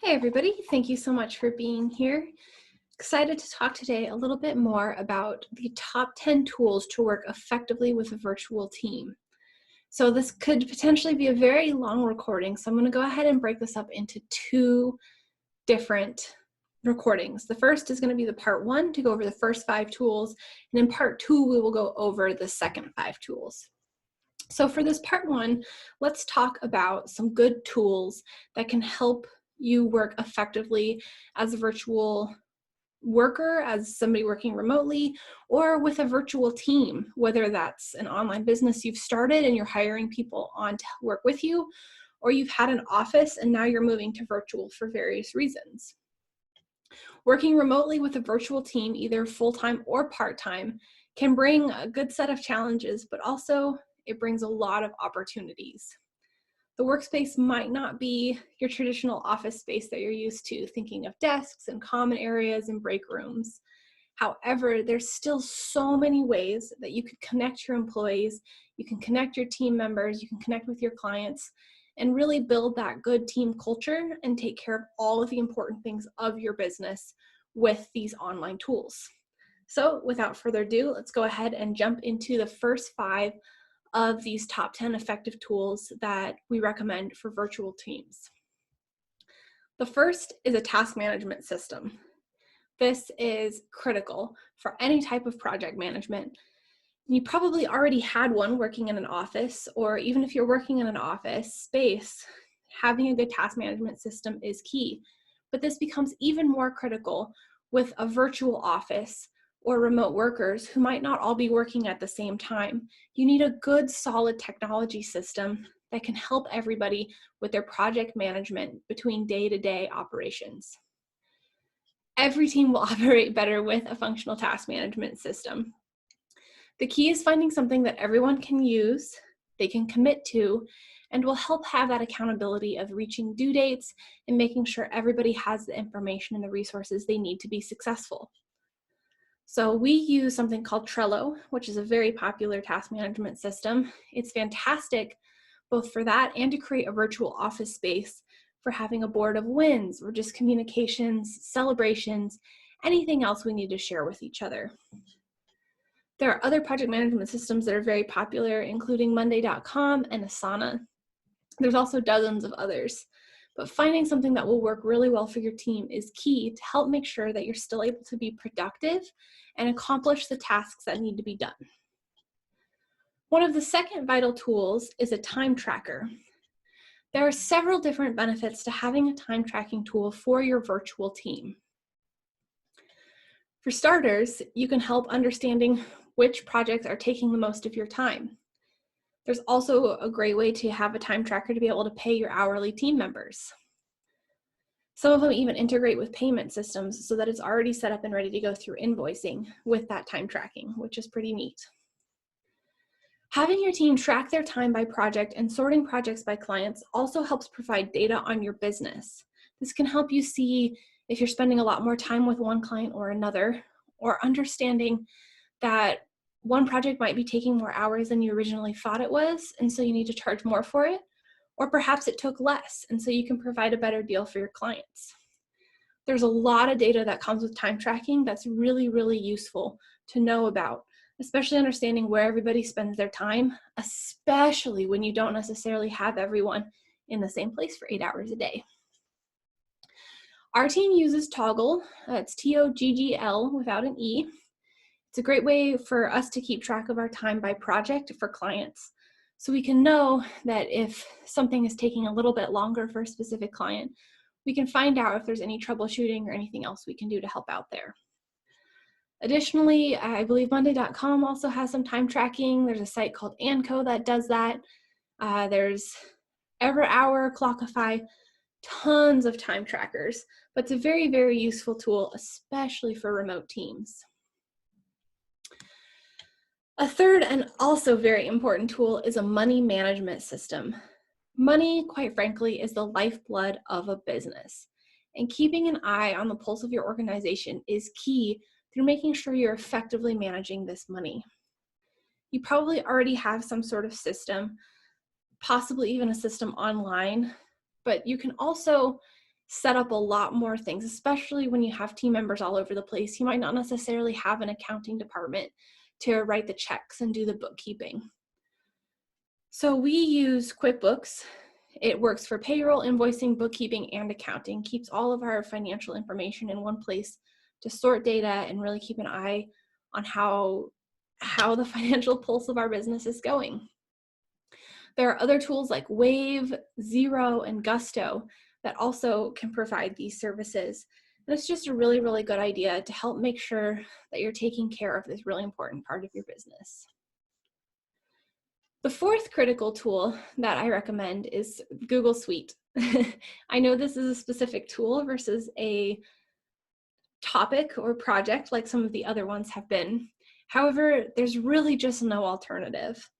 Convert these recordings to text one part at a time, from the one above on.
Hey everybody, thank you so much for being here. Excited to talk today a little bit more about the top 10 tools to work effectively with a virtual team. So this could potentially be a very long recording, so I'm going to go ahead and break this up into two different recordings. The first is going to be the part one to go over the first 5 tools, and in part 2 we will go over the second 5 tools. So for this part one, let's talk about some good tools that can help you work effectively as a virtual worker, as somebody working remotely, or with a virtual team, whether that's an online business you've started and you're hiring people on to work with you, or you've had an office and now you're moving to virtual for various reasons. Working remotely with a virtual team, either full-time or part-time, can bring a good set of challenges, but also it brings a lot of opportunities. The workspace might not be your traditional office space that you're used to, thinking of desks and common areas and break rooms. However, there's still so many ways that you could connect your employees, you can connect your team members, you can connect with your clients, and really build that good team culture and take care of all of the important things of your business with these online tools. So without further ado, let's go ahead and jump into the first 5 of these top 10 effective tools that we recommend for virtual teams. The first is a task management system. This is critical for any type of project management. You probably already had one working in an office, or even if you're working in an office space, having a good task management system is key. But this becomes even more critical with a virtual office or remote workers who might not all be working at the same time. You need a good, solid technology system that can help everybody with their project management between day-to-day operations. Every team will operate better with a functional task management system. The key is finding something that everyone can use, they can commit to, and will help have that accountability of reaching due dates and making sure everybody has the information and the resources they need to be successful. So we use something called Trello, which is a very popular task management system. It's fantastic both for that and to create a virtual office space for having a board of wins or just communications, celebrations, anything else we need to share with each other. There are other project management systems that are very popular, including Monday.com and Asana. There's also dozens of others. But finding something that will work really well for your team is key to help make sure that you're still able to be productive and accomplish the tasks that need to be done. One of the second vital tools is a time tracker. There are several different benefits to having a time tracking tool for your virtual team. For starters, you can help understanding which projects are taking the most of your time. There's also a great way to have a time tracker to be able to pay your hourly team members. Some of them even integrate with payment systems so that it's already set up and ready to go through invoicing with that time tracking, which is pretty neat. Having your team track their time by project and sorting projects by clients also helps provide data on your business. This can help you see if you're spending a lot more time with one client or another, or understanding that one project might be taking more hours than you originally thought it was, and so you need to charge more for it, or perhaps it took less, and so you can provide a better deal for your clients. There's a lot of data that comes with time tracking that's really, really useful to know about, especially understanding where everybody spends their time, especially when you don't necessarily have everyone in the same place for 8 hours a day. Our team uses Toggle. It's T-O-G-G-L without an E. It's a great way for us to keep track of our time by project for clients. So we can know that if something is taking a little bit longer for a specific client, we can find out if there's any troubleshooting or anything else we can do to help out there. Additionally, I believe Monday.com also has some time tracking. There's a site called Anco that does that. There's EverHour, Clockify, tons of time trackers, but it's a very, very useful tool, especially for remote teams. A third and also very important tool is a money management system. Money, quite frankly, is the lifeblood of a business, and keeping an eye on the pulse of your organization is key through making sure you're effectively managing this money. You probably already have some sort of system, possibly even a system online, but you can also set up a lot more things, especially when you have team members all over the place. You might not necessarily have an accounting department to write the checks and do the bookkeeping. So we use QuickBooks. It works for payroll, invoicing, bookkeeping, and accounting, keeps all of our financial information in one place to sort data and really keep an eye on how the financial pulse of our business is going. There are other tools like Wave, Xero, and Gusto that also can provide these services. And it's just a really, really good idea to help make sure that you're taking care of this really important part of your business. The fourth critical tool that I recommend is Google Suite. I know this is a specific tool versus a topic or project like some of the other ones have been. However, there's really just no alternative.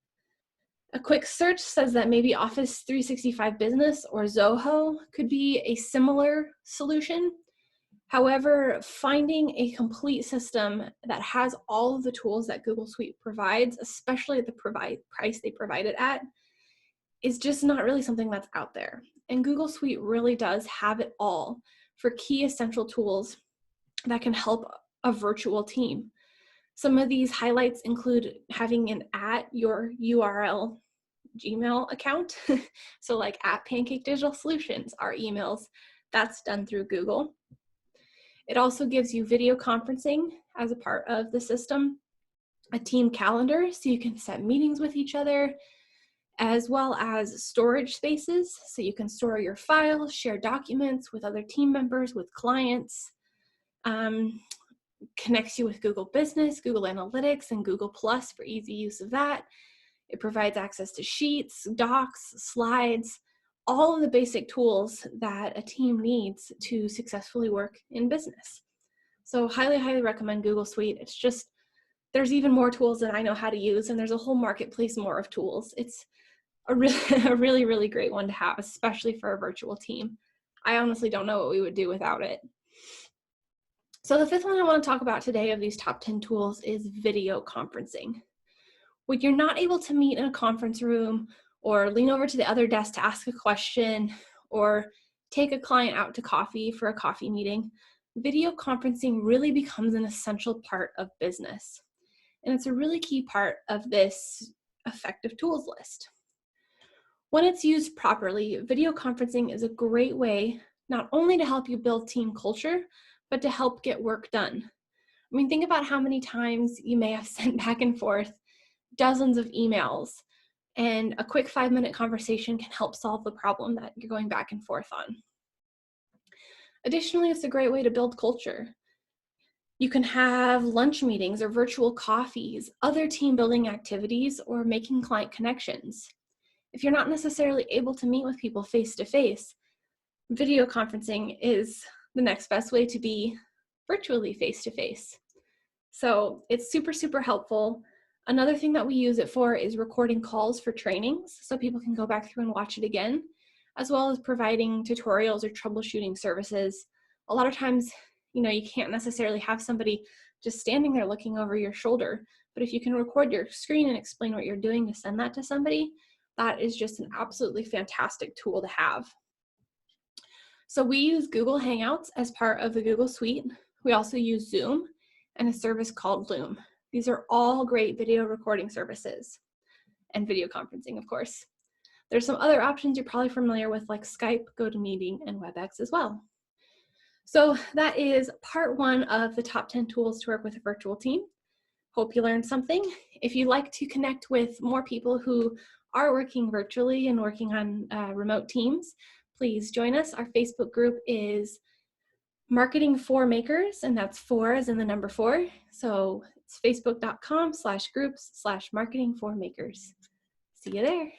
A quick search says that maybe Office 365 Business or Zoho could be a similar solution. However, finding a complete system that has all of the tools that Google Suite provides, especially at the price they provide it at, is just not really something that's out there. And Google Suite really does have it all for key essential tools that can help a virtual team. Some of these highlights include having an your URL Gmail account. So like at Pancake Digital Solutions, our emails, that's done through Google. It also gives you video conferencing as a part of the system, a team calendar so you can set meetings with each other, as well as storage spaces so you can store your files, share documents with other team members, with clients, connects you with Google Business, Google Analytics, and Google Plus for easy use of that. It provides access to sheets, docs, slides, all of the basic tools that a team needs to successfully work in business. So highly, highly recommend Google Suite. It's just, there's even more tools that I know how to use, and there's a whole marketplace more of tools. It's a really, really great one to have, especially for a virtual team. I honestly don't know what we would do without it. So the fifth one I want to talk about today of these top 10 tools is video conferencing. When you're not able to meet in a conference room or lean over to the other desk to ask a question or take a client out to coffee for a coffee meeting, video conferencing really becomes an essential part of business. And it's a really key part of this effective tools list. When it's used properly, video conferencing is a great way not only to help you build team culture, but to help get work done. I mean, think about how many times you may have sent back and forth dozens of emails, and a quick 5-minute conversation can help solve the problem that you're going back and forth on. Additionally, it's a great way to build culture. You can have lunch meetings or virtual coffees, other team building activities, or making client connections. If you're not necessarily able to meet with people face to face, video conferencing is the next best way to be virtually face to face. So it's super, super helpful. Another thing that we use it for is recording calls for trainings so people can go back through and watch it again, as well as providing tutorials or troubleshooting services. A lot of times, you can't necessarily have somebody just standing there looking over your shoulder, but if you can record your screen and explain what you're doing to send that to somebody, that is just an absolutely fantastic tool to have. So we use Google Hangouts as part of the Google Suite. We also use Zoom and a service called Loom. These are all great video recording services and video conferencing, of course. There's some other options you're probably familiar with like Skype, GoToMeeting, and WebEx as well. So that is part one of the top 10 tools to work with a virtual team. Hope you learned something. If you'd like to connect with more people who are working virtually and working on remote teams, please join us. Our Facebook group is Marketing for Makers, and that's 4 as in the number 4. So it's facebook.com/groups/marketing for makers. See you there.